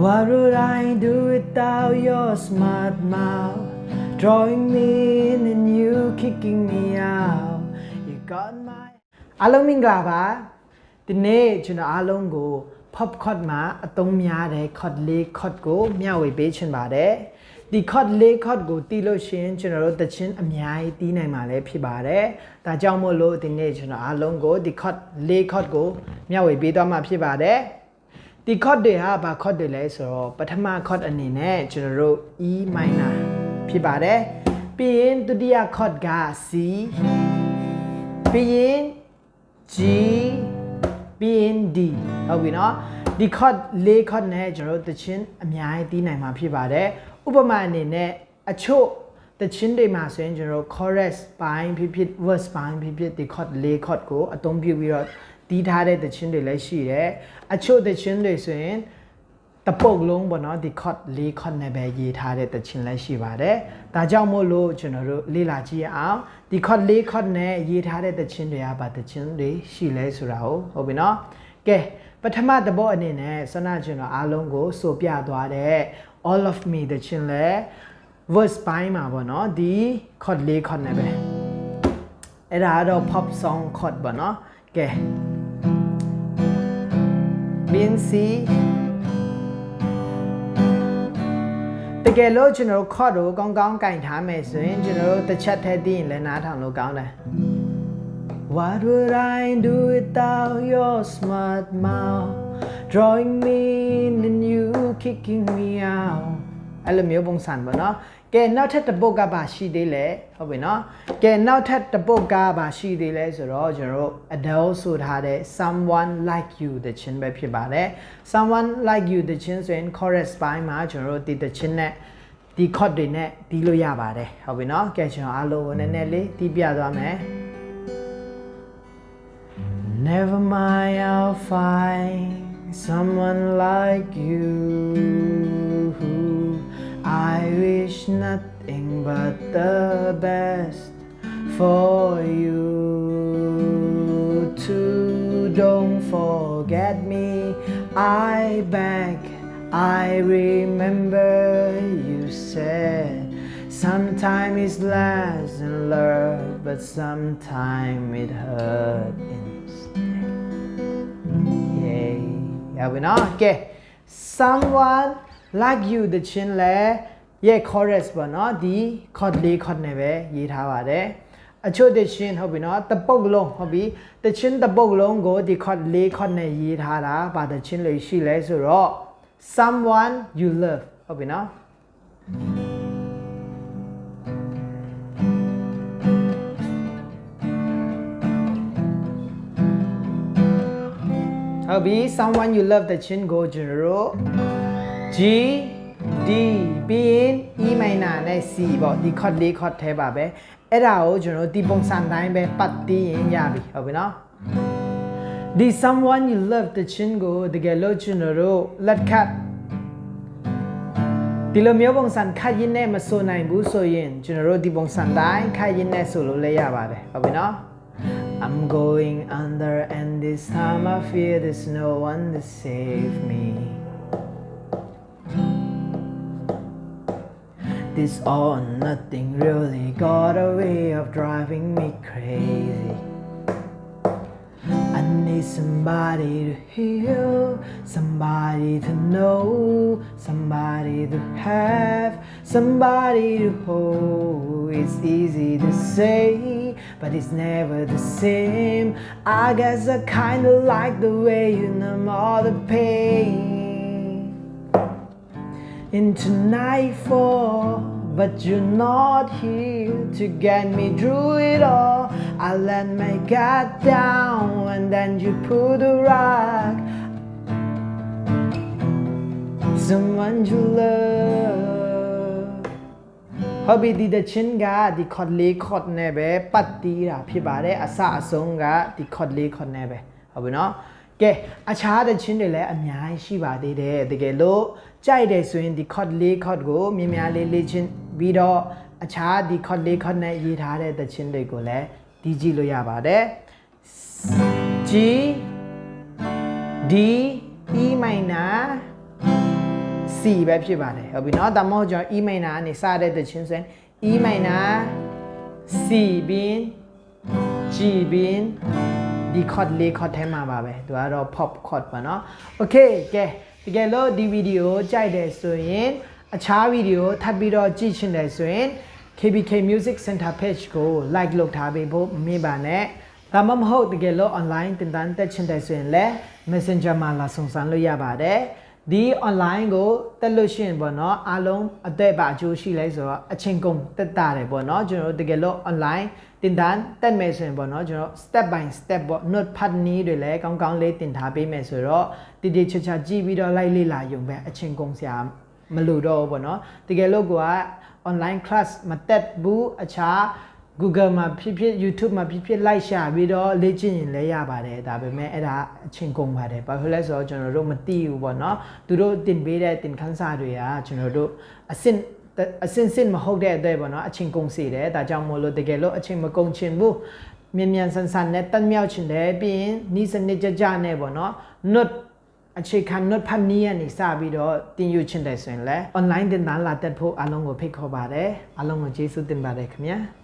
What would I do without your smart mouth drawing me in and you kicking me out You got my အားလုံးမင်္ဂလာပါဒီနေ့ကျွန်တော်အားလုံးကို pop chord မှာအသုံးများတဲ့ chord ၄ chord ကိုမျှဝေပေးချင်ပါတယ်ဒီ chord ၄ chord ကိုတီးလို့ရှိရင်ကျွန်တော်တို့တခြင်းအများကြီးတီးနိုင်မှာလည်းဖြစ်ပါတယ်ဒါကြောင့်မို့လို့ဒီနေ့ကျွန်တော်အားလုံးကိုဒီ chord ၄ chord ကိုမျှဝေပေးသွားမှာဖြစ်ပါတယ်ဒီ chord တွေဟာဘာ chord တွေလဲဆိုတော့ပထမ chord အနေနဲ့ကျွန်တော်တို့ E minor ဖြစ်ပါတယ်ပြီးရင်ဒုတိယ chord က C ပြီးရင် G ပြီးရင် D ဟုတ်ပြီနော်ဒီ chord ၄ chord နဲ့ကျွန်တော်တို့တခြင်းအများကြီးတီးနိုင်မှာဖြစ်ပါတယ်ဥပမာအနေနဲ့အချို့တခြင်းတွေမှာဆိုရင်ကျွန်တော်တို့ chorus ပိုင်းဖြစ်ဖြစ် verse ပိုင်းဖြစ်ဖြစ်ဒီ chord ၄ chord ကိုအသုံးပြုပြီးတော့တီးထားတဲ့တခြင်းတွေလည်းရှိတယ်အချို့တခြင်းတွေဆိုရင်တပုတ်လုံးပေါ့နော်ဒီ chord ၄ chord နဲ့ပဲရေးထားတဲ့တခြင်းလည်းရှိပါတယ်ဒါကြောင့်မို့လို့ကျွန်တော်တို့လေ့လာကြည့်အောင်ဒီ chord ၄ chord နဲ့ရေးထားတဲ့တခြင်းတွေကဘာတခြင်းတွေရှိလဲဆိုတာဟုတ်ပြီနော်ကဲပထမတပုတ်အနေနဲ့ဆန္ဒကျွန်တော်အားလုံးကိုဆိုပြသွားတဲ့ all of me တခြင်းလဲ verse ပိုင်းမှာပေါ့နော်ဒီ chord ၄ chord နဲ့ပဲအဲ့ဒါတော့ pop song chord ပေါ့နော်ကဲBNC တကယ်လို့ကျွန်တော် chord ကိုကောင်းကောင်းကင်ထားမယ်ဆိုရင်ကျွန်တော်တစ်ချက်ထည့်သိရင်လည်းနားထောင်လို့ကောင်းတယ် What would I do without your smart mouth drawing me in and you kicking me out အဲ့လိုမျိုးပုံစံပေါ့နော်ကဲနောက်ထပ်တစ်ပုတ်ကပါရှိသေးလဲဟုတ်ပြီနော်ကဲနောက်ထပ်တစ်ပုတ်ကပါရှိသေးလဲဆိုတော့ကျွန်တော်တို့ adult ဆိုထားတဲ့ someone like you တခြင်းပဲဖြစ်ပါတယ် someone like you တခြင်းဆိုရင် chorus ပိုင်းမှာကျွန်တော်တို့ဒီတခြင်းနဲ့ဒီ chord တွေနဲ့တီးလို့ရပါတယ်ဟုတ်ပြီနော်ကဲကျွန်တော်အားလုံးကိုနည်းနည်းလေးတီးပြသွားမယ် Never mind I'll find someone like you I wish nothing but the best for you too. Don't forget me, I beg. I remember you said sometime it lasts in love, but sometime it hurt instead. Yeah, we know. Okay, someone like you တခြင်းလဲရဲ့ chorus ပေါ့နော်ဒီ chord ၄ chord နဲ့ပဲရေးထားပါတယ်အချို့တခြင်းဟုတ်ပြီနော်တပုတ်လုံးဟုတ်ပြီတခြင်းတပုတ်လုံးကိုဒီ chord ၄ chord နဲ့ရေးထားတာဘာတခြင်းလေးရှိလဲဆိုတော့ someone you love ဟုတ်ပြီနော်ဟုတ်ပြီ someone you love တခြင်းကိုကျွန်တော်တို့G D ပြီးရင် E minor နဲ့ C ပေါ့ဒီ chord ၄ chord ထဲပါပဲအဲ့ဒါကိုကျွန်တော်ဒီပုံစံတိုင်းပဲပတ်တီးရင်ရပြီဟုတ်ပြီနော်ဒီ someone you love တခြင်းကိုတကယ်လို့ကျွန်တော်တို့လက်ခတ်ဒီလိုမျိုးပုံစံခတ်ရင်းနဲ့မဆိုနိုင်ဘူးဆိုရင်ကျွန်တော်တို့ဒီပုံစံတိုင်းခတ်ရင်းနဲ့ဆိုလို့လည်းရပါတယ်ဟုတ်ပြီနော် I'm going under and this time I fear there's no one to save me This all or nothing really got a way of driving me crazy I need somebody to heal, somebody to know, somebody to have, somebody to hold It's easy to say, but it's never the same I guess I kinda like the way you numb all the pain into nightfall, but you're not here to get me through it all. I let my guard down and then you pull the rug. Someone you love. Hobby ဒီတခြင်းကဒီ chord ၄ chord နဲ့ပဲပတ်တီးတာဖြစ်ပါတယ်အစအဆုံးကဒီ chord ၄ chord နဲ့ပဲဟုတ်ပြီနော်ကဲအခြားတခြင်းတွေလည်းအများကြီးရှိပါသေးတယ်တကယ်လို့ကြိုက်တယ်ဆိုရင်ဒီ chord ၄ chord ကိုမြင်များလေးလေ့ကျင့်ပြီးတော့အခြားဒီ chord ၄ chord နဲ့ရေးထားတဲ့တခြင်းတွေကိုလည်းတီးကြည့်လို့ရပါတယ် G D E minor C ပဲဖြစ်ပါတယ်ဟုတ်ပြီเนาะဒါမှမဟုတ်ကျွန်တော် E minor ကနေစတဲ့တခြင်းဆိုရင် E minor C ပြီး G ပြီးဒီ chord လေး chord ထဲမှာပါပဲသူကတော့ pop chord ပါเนาะ okay ကဲတကယ်လို့ဒီဗီဒီယိုကြိုက်တယ်ဆိုရင်အခြားဗီဒီယိုထပ်ပြီးတော့ကြည့်ချင်တယ်ဆိုရင် KBK Music Center page ကို like လုပ်ထားပေးဖို့မမေ့ပါနဲ့ဒါမှမဟုတ်တကယ်လို့ online တင်တန်းတက်ချင်တယ်ဆိုရင်လည်း Messenger မှာလာဆောင်စမ်းလို့ရပါတယ်ဒီ online ကိုတက်လို့ရှိရင်ပေါ့နော်အားလုံးအသက်ပါအကျိုးရှိလဲဆိုတော့အချိန်ကုန်တက်တာတယ်ပေါ့နော်ကျွန်တော်တို့တကယ်လို့ online တင်တန်းတက်မယ်ဆိုရင်ပေါ့နော်ကျွန်တော် step by step ပေါ့ note ဖတ်နည်းတွေလည်းကောင်းကောင်းလေးတင်ထားပေးမယ်ဆိုတော့တည်တည်ချာချာကြည့်ပြီးတော့လိုက်လေ့လာရုံပဲအချိန်ကုန်စရာမလိုတော့ဘူးပေါ့နော်တကယ်လို့က online class မတက်ဘူးအခြား Google မှာဖြစ်ဖြစ် YouTube မှာဖြစ်ဖြစ်လိုက်ရှာပြီးတော့လေ့ကျင့်ရင်လည်းရပါတယ်ဒါပေမဲ့အဲ့ဒါအချင်းကုန်ပါတယ်ဘာဖြစ်လဲဆိုတော့ကျွန်တော်တို့မသိဘူးပေါ့နော်သူတို့တင်ပေးတဲ့တင်ခန်းစာတွေကကျွန်တော်တို့အစင်မဟုတ်တဲ့အတွက်ပေါ့နော်အချင်းကုန်စေတယ်ဒါကြောင့်မို့လို့တကယ်လို့အချင်းမကုန်ချင်ဘူးမြန်ဆန်နဲ့တက်မြောက်ချင်တယ်ပြီးရင်ဤစနစ်ကြနဲ့ပေါ့နော် note အခြေခံ note ဖတ်နည်းကနေစပြီးတော့တင်ယူချင်တယ်ဆိုရင်လည်း online တင်တန်းလာတက်ဖို့အားလုံးကိုဖိတ်ခေါ်ပါတယ်အားလုံးကိုကျေးဇူးတင်ပါတယ်ခင်ဗျာ